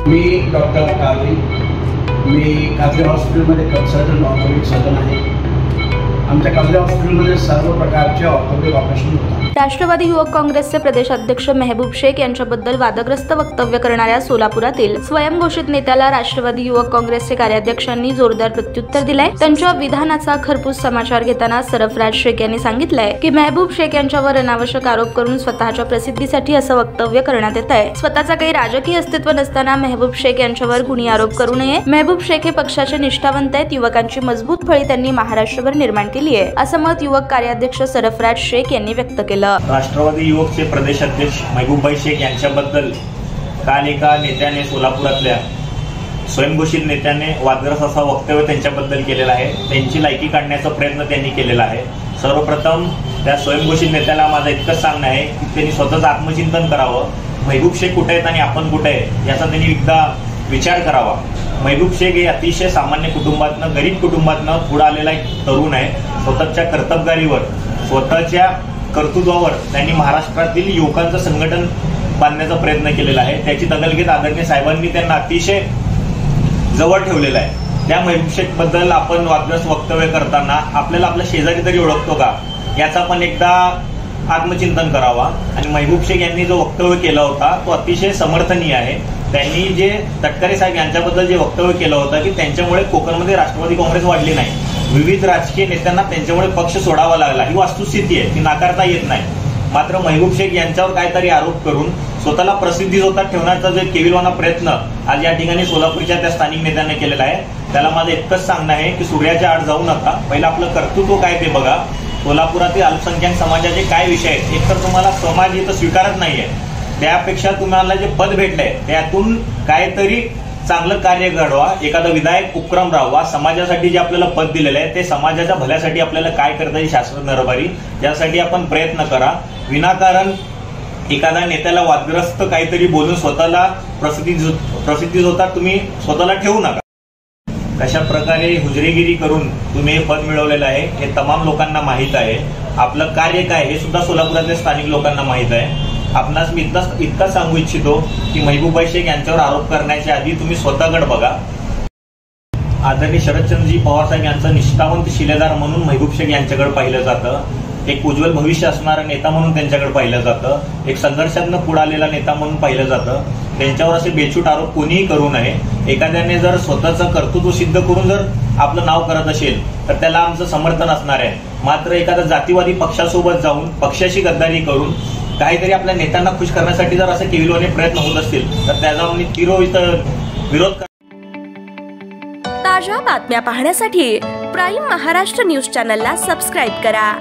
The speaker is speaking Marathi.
मी डॉक्टर कावरी, मी कावरे हॉस्पिटलमध्ये कन्सल्टंट ऑर्थोपेडिक सर्जन आहे। आमच्या कावरे हॉस्पिटलमध्ये सर्व प्रकारचे ऑर्थोपेडिक ऑपरेशन होतात। राष्ट्रवादी युवक काँग्रेसचे प्रदेशाध्यक्ष मेहबूब शेख यांच्याबद्दल वादग्रस्त वक्तव्य करणाऱ्या सोलापुरातील स्वयंघोषित नेत्याला राष्ट्रवादी युवक काँग्रेसचे कार्याध्यक्षांनी जोरदार प्रत्युत्तर दिलंय। त्यांच्या विधानाचा खरपूस समाचार घेताना सरफराज शेख यांनी सांगितलंय की मेहबूब शेख यांच्यावर अनावश्यक आरोप करून स्वतःच्या प्रसिद्धीसाठी असं वक्तव्य करण्यात येत आहे। स्वतःचा काही राजकीय अस्तित्व नसताना मेहबूब शेख यांच्यावर गुन्हे आरोप करू नये। मेहबूब शेख हे पक्षाचे निष्ठावंत आहेत। युवकांची मजबूत फळी त्यांनी महाराष्ट्रभर निर्माण केली आहे, असं मत युवक कार्याध्यक्ष सरफराज शेख यांनी व्यक्त केलं। राष्ट्रवादी युवकचे प्रदेशाध्यक्ष मेहबूबभाई शेख यांच्याबद्दल काल एका नेत्याने सोलापुरातल्या स्वयंघोषित नेत्याने वादग्रस्त असा वक्तव्य त्यांच्याबद्दल केलेला आहे। त्यांची लायकी काढण्याचा प्रयत्न त्यांनी केलेला आहे। सर्वप्रथम त्या स्वयंघोषित नेत्याला माझं इतकंच सांगणं आहे की त्यांनी स्वतःचं आत्मचिंतन करावं। मेहबूब शेख कुठे आहेत आणि आपण कुठे आहे याचा त्यांनी एकदा विचार करावा। मेहबूब शेख हे अतिशय सामान्य कुटुंबातनं, गरीब कुटुंबातनं पुढे आलेला एक तरुण आहे। स्वतःच्या कर्तबगारीवर, स्वतःच्या कर्तृत्वावर त्यांनी महाराष्ट्रातील युवकांचं संघटन बांधण्याचा प्रयत्न केलेला आहे। त्याची दखल घेत आदरणीय साहेबांनी त्यांना अतिशय जवळ ठेवलेलं आहे। त्या मेहबूब शेख बद्दल आपण वादग्रस्त वक्तव्य करताना आपल्याला आपल्या शेजारी तरी ओळखतो का याचा पण एकदा आत्मचिंतन करावा। आणि मेहबूब शेख यांनी जो वक्तव्य केला होता तो अतिशय समर्थनीय आहे। त्यांनी जे तटकरे साहेब यांच्याबद्दल जे वक्तव्य केलं होतं की त्यांच्यामुळे कोकणमध्ये राष्ट्रवादी काँग्रेस वाढली नाही, विविध राजकीय नेत्यांना त्यांच्यामुळे पक्ष सोडावा लागला, ही वस्तुस्थिती आहे, ती नाकारता येत नाही। मात्र मेहबूब शेख यांच्यावर काहीतरी आरोप करून स्वतःला प्रसिद्धी जोतात ठेवण्याचा जो केविलवाना प्रयत्न आज या ठिकाणी सोलापूरच्या त्या स्थानिक नेत्यांनी केलेला आहे, त्याला माझं इतकंच सांगणं आहे की सूर्याच्या आड जाऊ नका, पहिलं आपलं कर्तृत्व काय ते बघा। सोलापुरातील अल्पसंख्याक समाजाचे काय विषय आहेत, एकतर तुम्हाला समाज इथं स्वीकारत नाहीये, त्यापेक्षा तुम्हाला जे पद भेटलंय त्यातून काहीतरी चांगलं कार्य घडवा, एखादा विधायक उपक्रम राहावा। समाजासाठी जे आपल्याला पद दिलेलं आहे ते समाजाच्या भल्यासाठी आपल्याला काय करता येईल शाश्वत नरभारी, यासाठी आपण प्रयत्न करा। विनाकारण एखाद्या नेत्याला वादग्रस्त काहीतरी बोलून स्वतःला प्रसिद्धी जोतात तुम्ही स्वतःला ठेवू नका। कशा प्रकारे हुजरेगिरी करून तुम्ही हे पद मिळवलेलं आहे हे तमाम लोकांना माहीत आहे। आपलं कार्य काय हे सुद्धा सोलापुरातल्या स्थानिक लोकांना माहीत आहे। आपणास मी इतका सांगू इच्छितो की मेहबूबभाई शेख यांच्यावर आरोप करण्याच्या आधी तुम्ही स्वतःकडे बघा। आदरणीय शरदचंद्रजी पवार साहेब यांचं निष्ठावंत शिलेदार म्हणून मेहबूब शेख यांच्याकडे पाहिलं जातं, एक उज्ज्वल भविष्य असणारा नेता म्हणून त्यांच्याकडे पाहिलं जातं, एक संघर्षातनं पुढे आलेला नेता म्हणून पाहिलं जातं। त्यांच्यावर असे बेछूट आरोप कोणीही करू नये। एखाद्याने जर स्वतःचं कर्तृत्व सिद्ध करून जर आपलं नाव करत असेल तर त्याला आमचं समर्थन असणार आहे। मात्र एखाद्या जातीवादी पक्षासोबत जाऊन पक्षाशी गद्दारी करून काहीतरी आपल्या नेत्यांना खुश करण्यासाठी जर असे केविलवाने प्रयत्न होत असतील तर त्याचा आम्ही तीव्र विरोध ताज्या बातम्या पाहण्यासाठी प्राईम महाराष्ट्र न्यूज चॅनलला सबस्क्राईब करा।